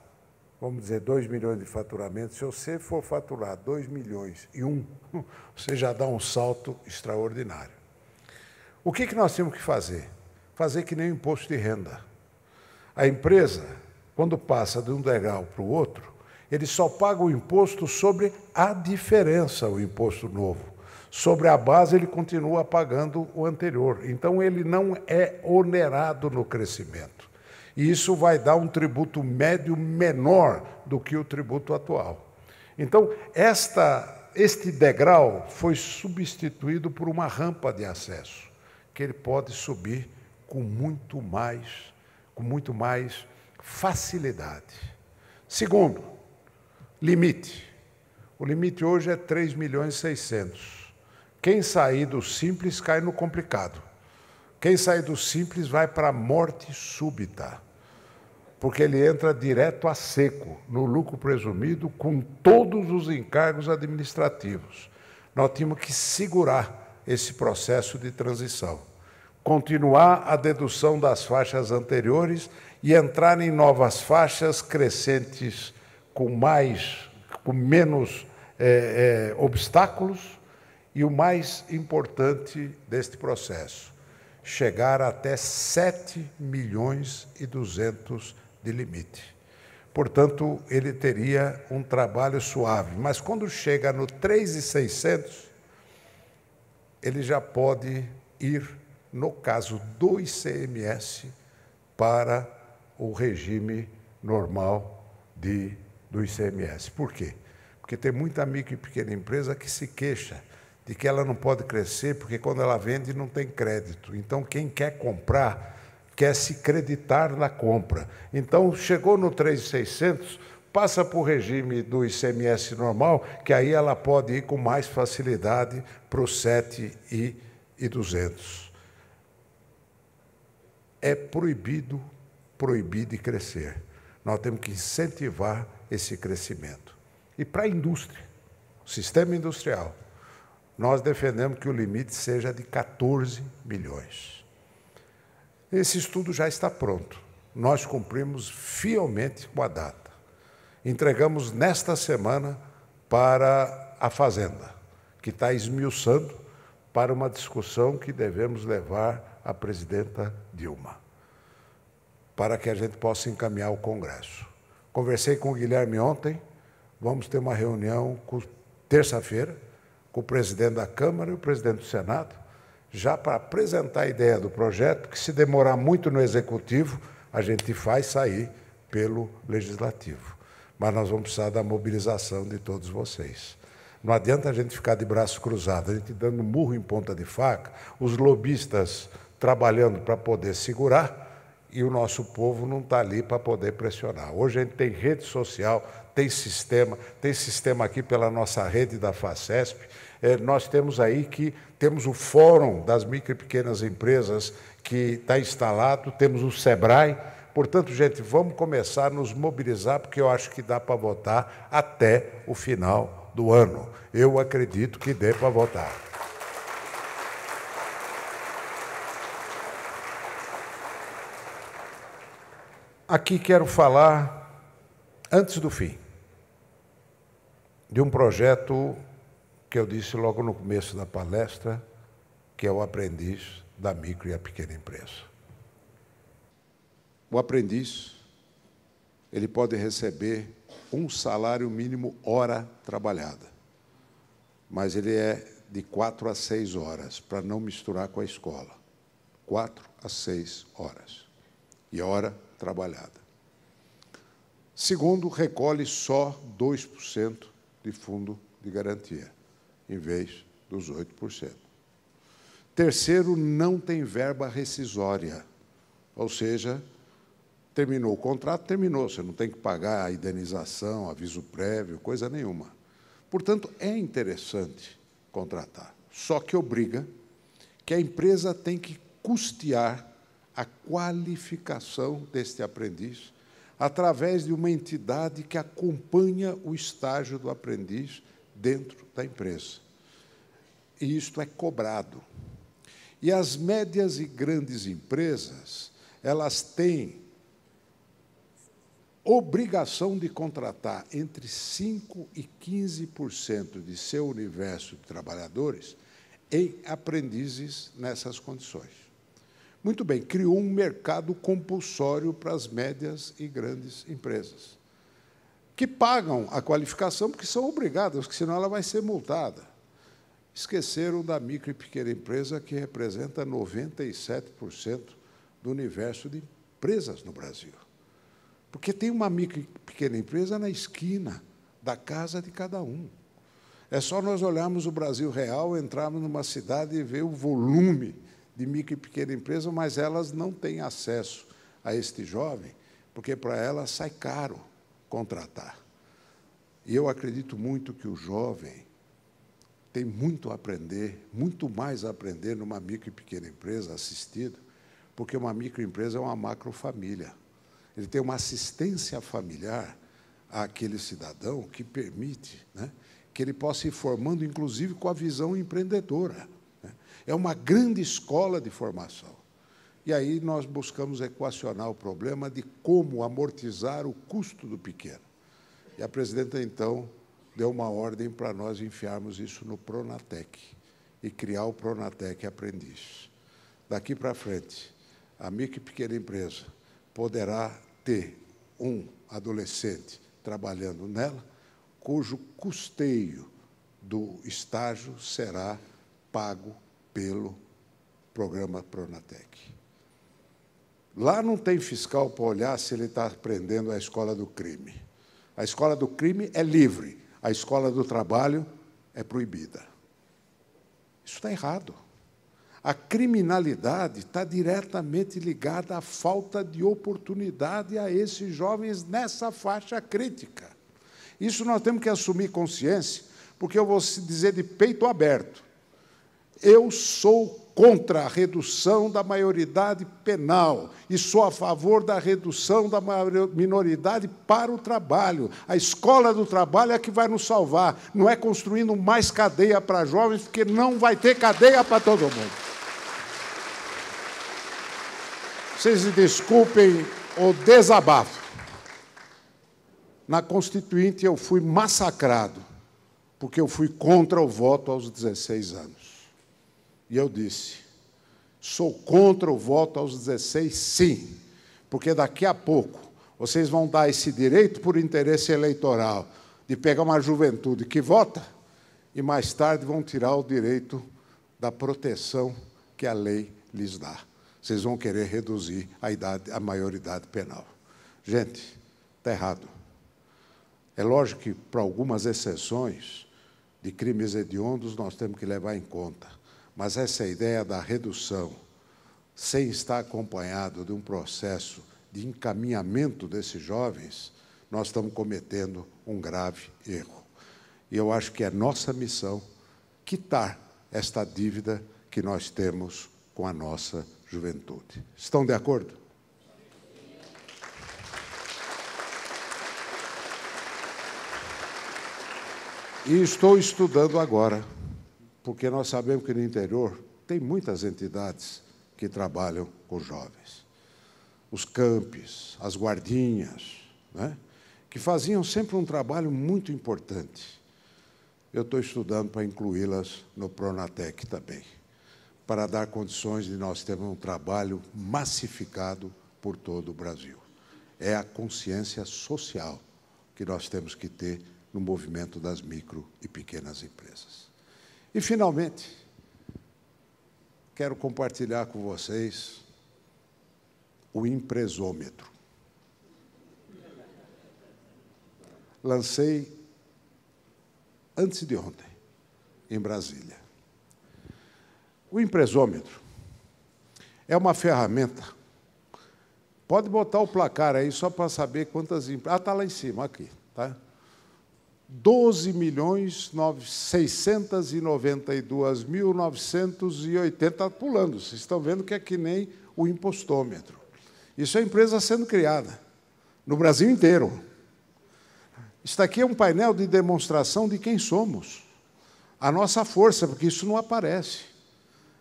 vamos dizer, 2 milhões de faturamento, se você for faturar 2 milhões e 1, você já dá um salto extraordinário. O que nós temos que fazer? Fazer que nem o imposto de renda. A empresa, quando passa de um degrau para o outro, ele só paga o imposto sobre a diferença, o imposto novo. Sobre a base, ele continua pagando o anterior. Então, ele não é onerado no crescimento. E isso vai dar um tributo médio menor do que o tributo atual. Então, este degrau foi substituído por uma rampa de acesso, que ele pode subir com muito mais facilidade. Segundo, limite. O limite hoje é 3 milhões e 600. Quem sair do simples cai no complicado. Quem sair do simples vai para a morte súbita, porque ele entra direto a seco, no lucro presumido, com todos os encargos administrativos. Nós tínhamos que segurar esse processo de transição, continuar a dedução das faixas anteriores e entrar em novas faixas crescentes com menos obstáculos e, o mais importante deste processo, chegar até 7 milhões e 200 de limite. Portanto, ele teria um trabalho suave, mas quando chega no 3.600, ele já pode ir, no caso do ICMS, para o regime normal do ICMS. Por quê? Porque tem muita micro e pequena empresa que se queixa de que ela não pode crescer porque quando ela vende não tem crédito. Então, quem quer comprar quer se creditar na compra. Então, chegou no 3.600, passa para o regime do ICMS normal, que aí ela pode ir com mais facilidade para os 7.200. É proibido crescer. Nós temos que incentivar esse crescimento. E para a indústria, o sistema industrial, nós defendemos que o limite seja de 14 milhões. Esse estudo já está pronto. Nós cumprimos fielmente com a data. Entregamos nesta semana para a Fazenda, que está esmiuçando para uma discussão que devemos levar à presidenta Dilma, para que a gente possa encaminhar ao Congresso. Conversei com o Guilherme ontem, vamos ter uma reunião terça-feira com o presidente da Câmara e o presidente do Senado, já para apresentar a ideia do projeto, que se demorar muito no Executivo, a gente faz sair pelo Legislativo. Mas nós vamos precisar da mobilização de todos vocês. Não adianta a gente ficar de braço cruzado, a gente dando murro em ponta de faca, os lobistas trabalhando para poder segurar e o nosso povo não está ali para poder pressionar. Hoje a gente tem rede social, tem sistema aqui pela nossa rede da FACESP. Nós temos o Fórum das Micro e Pequenas Empresas que está instalado, temos o SEBRAE. Portanto, gente, vamos começar a nos mobilizar, porque eu acho que dá para votar até o final do ano. Eu acredito que dê para votar. Aqui quero falar, antes do fim, de um projeto que eu disse logo no começo da palestra, que é o aprendiz da micro e a pequena empresa. O aprendiz, ele pode receber um salário mínimo hora trabalhada, mas ele é de 4 a 6 horas, para não misturar com a escola. 4 a 6 horas. E hora trabalhada. Segundo, recolhe só 2% de fundo de garantia, em vez dos 8%. Terceiro, não tem verba rescisória, ou seja, terminou o contrato, terminou, você não tem que pagar a indenização, aviso prévio, coisa nenhuma. Portanto, é interessante contratar, só que obriga que a empresa tem que custear a qualificação deste aprendiz através de uma entidade que acompanha o estágio do aprendiz dentro da empresa. E isto é cobrado. E as médias e grandes empresas, elas têm obrigação de contratar entre 5% e 15% de seu universo de trabalhadores em aprendizes nessas condições. Muito bem, criou um mercado compulsório para as médias e grandes empresas, que pagam a qualificação porque são obrigadas, porque senão ela vai ser multada. Esqueceram da micro e pequena empresa, que representa 97% do universo de empresas no Brasil. Porque tem uma micro e pequena empresa na esquina da casa de cada um. É só nós olharmos o Brasil real, entrarmos numa cidade e ver o volume de micro e pequena empresa, mas elas não têm acesso a este jovem, porque para elas sai caro contratar. E eu acredito muito que o jovem tem muito a aprender, muito mais a aprender numa micro e pequena empresa assistida, porque uma microempresa é uma macrofamília. Ele tem uma assistência familiar àquele cidadão que permite, né, que ele possa ir formando, inclusive, com a visão empreendedora. É uma grande escola de formação. E aí nós buscamos equacionar o problema de como amortizar o custo do pequeno. E a presidenta, então, deu uma ordem para nós enfiarmos isso no Pronatec e criar o Pronatec Aprendiz. Daqui para frente, a micro e pequena empresa poderá ter um adolescente trabalhando nela, cujo custeio do estágio será pago pelo programa Pronatec. Lá não tem fiscal para olhar se ele está aprendendo a escola do crime. A escola do crime é livre, a escola do trabalho é proibida. Isso está errado. A criminalidade está diretamente ligada à falta de oportunidade a esses jovens nessa faixa crítica. Isso nós temos que assumir consciência, porque eu vou dizer de peito aberto: eu sou contra a redução da maioridade penal e sou a favor da redução da minoridade para o trabalho. A escola do trabalho é que vai nos salvar, não é construindo mais cadeia para jovens, porque não vai ter cadeia para todo mundo. Vocês me desculpem o desabafo. Na Constituinte eu fui massacrado, porque eu fui contra o voto aos 16 anos. E eu disse, sou contra o voto aos 16, sim, porque daqui a pouco vocês vão dar esse direito por interesse eleitoral, de pegar uma juventude que vota, e mais tarde vão tirar o direito da proteção que a lei lhes dá. Vocês vão querer reduzir a maioridade penal. Gente, está errado. É lógico que, para algumas exceções de crimes hediondos, nós temos que levar em conta. Mas essa ideia da redução, sem estar acompanhado de um processo de encaminhamento desses jovens, nós estamos cometendo um grave erro. E eu acho que é nossa missão quitar esta dívida que nós temos com a nossa juventude. Estão de acordo? E estou estudando agora, porque nós sabemos que no interior tem muitas entidades que trabalham com jovens. Os campos, as guardinhas, né, que faziam sempre um trabalho muito importante. Eu estou estudando para incluí-las no Pronatec também, para dar condições de nós termos um trabalho massificado por todo o Brasil. É a consciência social que nós temos que ter no movimento das micro e pequenas empresas. E, finalmente, quero compartilhar com vocês o empresômetro. Lancei antes de ontem, em Brasília. O empresômetro é uma ferramenta. Pode botar o placar aí só para saber quantas empresas. Ah, está lá em cima, aqui. Tá? 12.692.980, pulando. Vocês estão vendo que é que nem o impostômetro. Isso é a empresa sendo criada, no Brasil inteiro. Isso aqui é um painel de demonstração de quem somos, a nossa força, porque isso não aparece.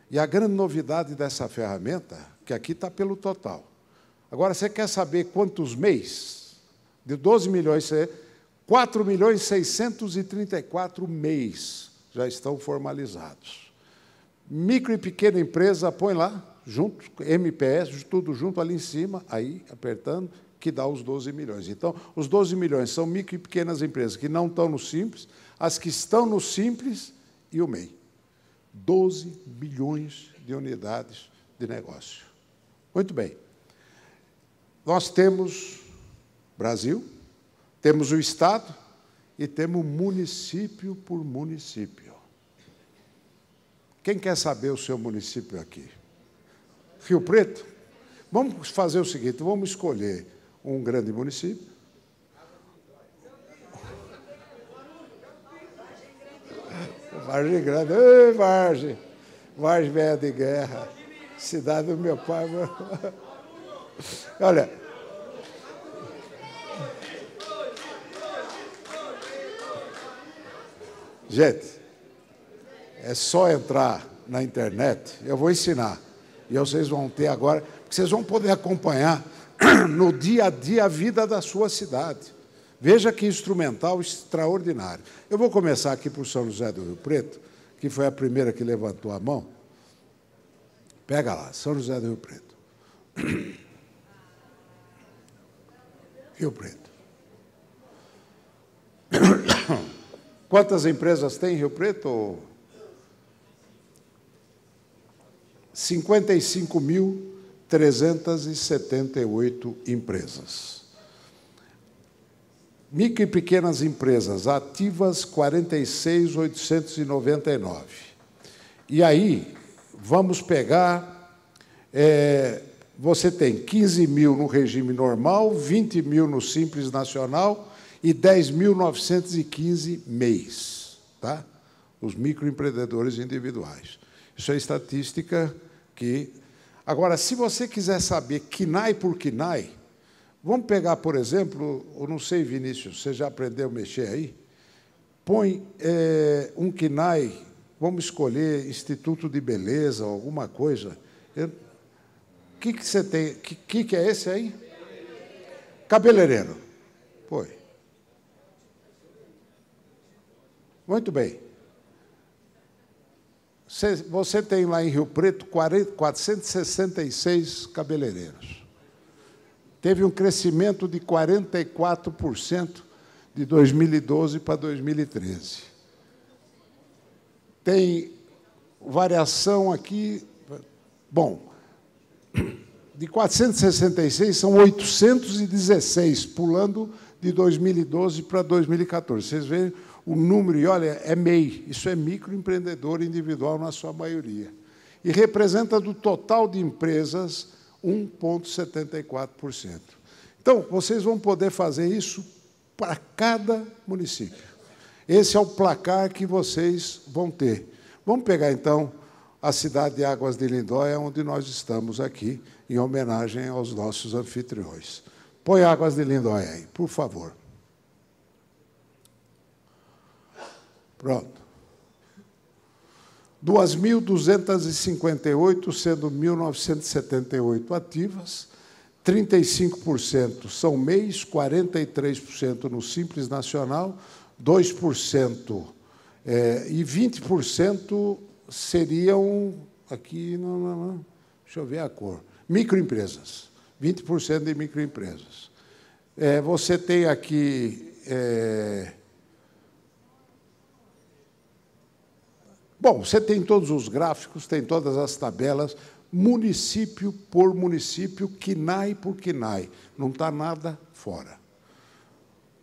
E a grande novidade dessa ferramenta, que aqui está pelo total. Agora, você quer saber quantos MEIs? De 12 milhões, 4.634 MEIs já estão formalizados. Micro e pequena empresa, põe lá, junto, MPS, tudo junto ali em cima, aí, apertando, que dá os 12 milhões. Então, os 12 milhões são micro e pequenas empresas que não estão no Simples, as que estão no Simples e o MEI. 12 bilhões de unidades de negócio. Muito bem. Nós temos Brasil, temos o Estado e temos município por município. Quem quer saber o seu município aqui? Rio Preto? Vamos fazer o seguinte, vamos escolher um grande município. Vargem Grande, ei, Vargem! Vargem velha de guerra, cidade do meu pai. Olha, gente, é só entrar na internet, eu vou ensinar, e vocês vão ter agora, porque vocês vão poder acompanhar no dia a dia a vida da sua cidade. Veja que instrumental extraordinário. Eu vou começar aqui por São José do Rio Preto, que foi a primeira que levantou a mão. Pega lá, São José do Rio Preto. Rio Preto. Quantas empresas tem em Rio Preto? 55.378 empresas. Micro e pequenas empresas ativas, 46.899. E aí, vamos pegar, você tem 15 mil no regime normal, 20 mil no Simples Nacional e 10.915 MEIs, tá? Os microempreendedores individuais. Isso é estatística que... Agora, se você quiser saber KNAI por KNAI, vamos pegar, por exemplo, eu não sei, Vinícius, você já aprendeu a mexer aí? Põe um KNAI, vamos escolher Instituto de Beleza, alguma coisa. O que você tem? Que é esse aí? Cabeleireiro. Põe. Muito bem. Você tem lá em Rio Preto 466 cabeleireiros. Teve um crescimento de 44% de 2012 para 2013. Tem variação aqui... Bom, de 466 são 816, pulando de 2012 para 2014. Vocês veem o número, e olha, é MEI, isso é microempreendedor individual na sua maioria. E representa do total de empresas 1,74%. Então, vocês vão poder fazer isso para cada município. Esse é o placar que vocês vão ter. Vamos pegar, então, a cidade de Águas de Lindóia, onde nós estamos aqui, em homenagem aos nossos anfitriões. Põe Águas de Lindóia aí, por favor. Pronto. 2.258, sendo 1.978 ativas, 35% são MEIs, 43% no Simples Nacional, 2% e 20% seriam, aqui, não, deixa eu ver a cor, microempresas, 20% de microempresas. Você tem aqui... Bom, você tem todos os gráficos, tem todas as tabelas, município por município, KNAI por KNAI, não está nada fora.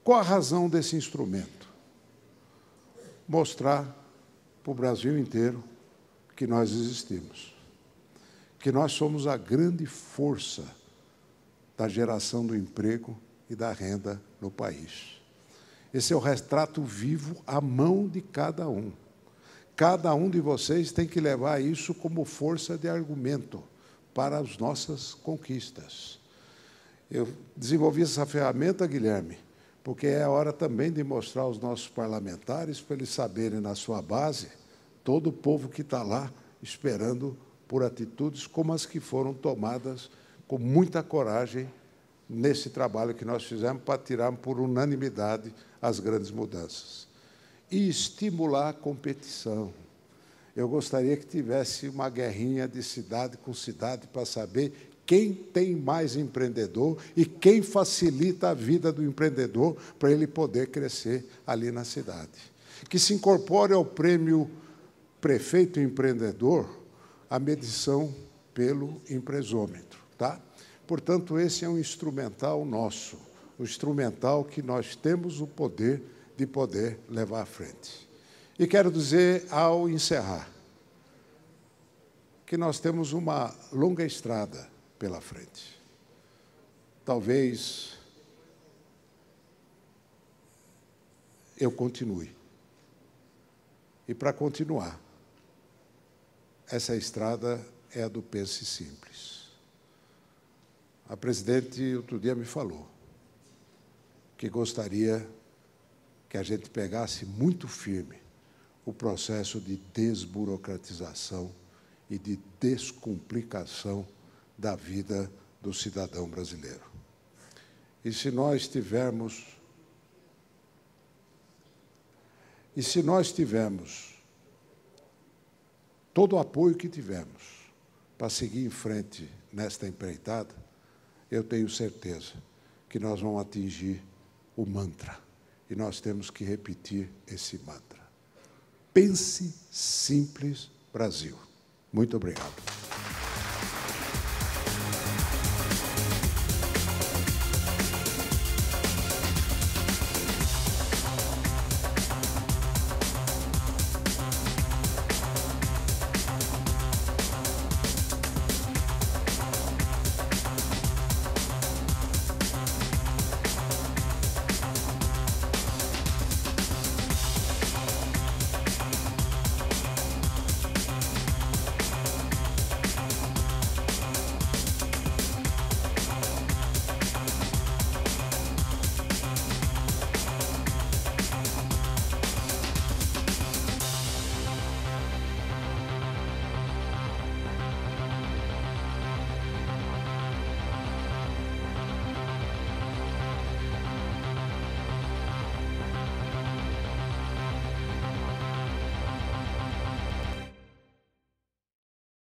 Qual a razão desse instrumento? Mostrar para o Brasil inteiro que nós existimos, que nós somos a grande força da geração do emprego e da renda no país. Esse é o retrato vivo à mão de cada um. Cada um de vocês tem que levar isso como força de argumento para as nossas conquistas. Eu desenvolvi essa ferramenta, Guilherme, porque é a hora também de mostrar aos nossos parlamentares, para eles saberem na sua base, todo o povo que está lá esperando por atitudes como as que foram tomadas com muita coragem nesse trabalho que nós fizemos para tirar por unanimidade as grandes mudanças. E estimular a competição. Eu gostaria que tivesse uma guerrinha de cidade com cidade para saber quem tem mais empreendedor e quem facilita a vida do empreendedor para ele poder crescer ali na cidade. Que se incorpore ao prêmio Prefeito Empreendedor a medição pelo empresômetro, tá? Portanto, esse é um instrumental nosso, um instrumental que nós temos o poder de poder levar à frente. E quero dizer, ao encerrar, que nós temos uma longa estrada pela frente. Talvez eu continue. E, para continuar, essa estrada é a do pense simples. A presidente, outro dia, me falou que gostaria que a gente pegasse muito firme o processo de desburocratização e de descomplicação da vida do cidadão brasileiro. E se nós tivermos todo o apoio que tivemos para seguir em frente nesta empreitada, eu tenho certeza que nós vamos atingir o mantra. E nós temos que repetir esse mantra. Pense simples, Brasil. Muito obrigado.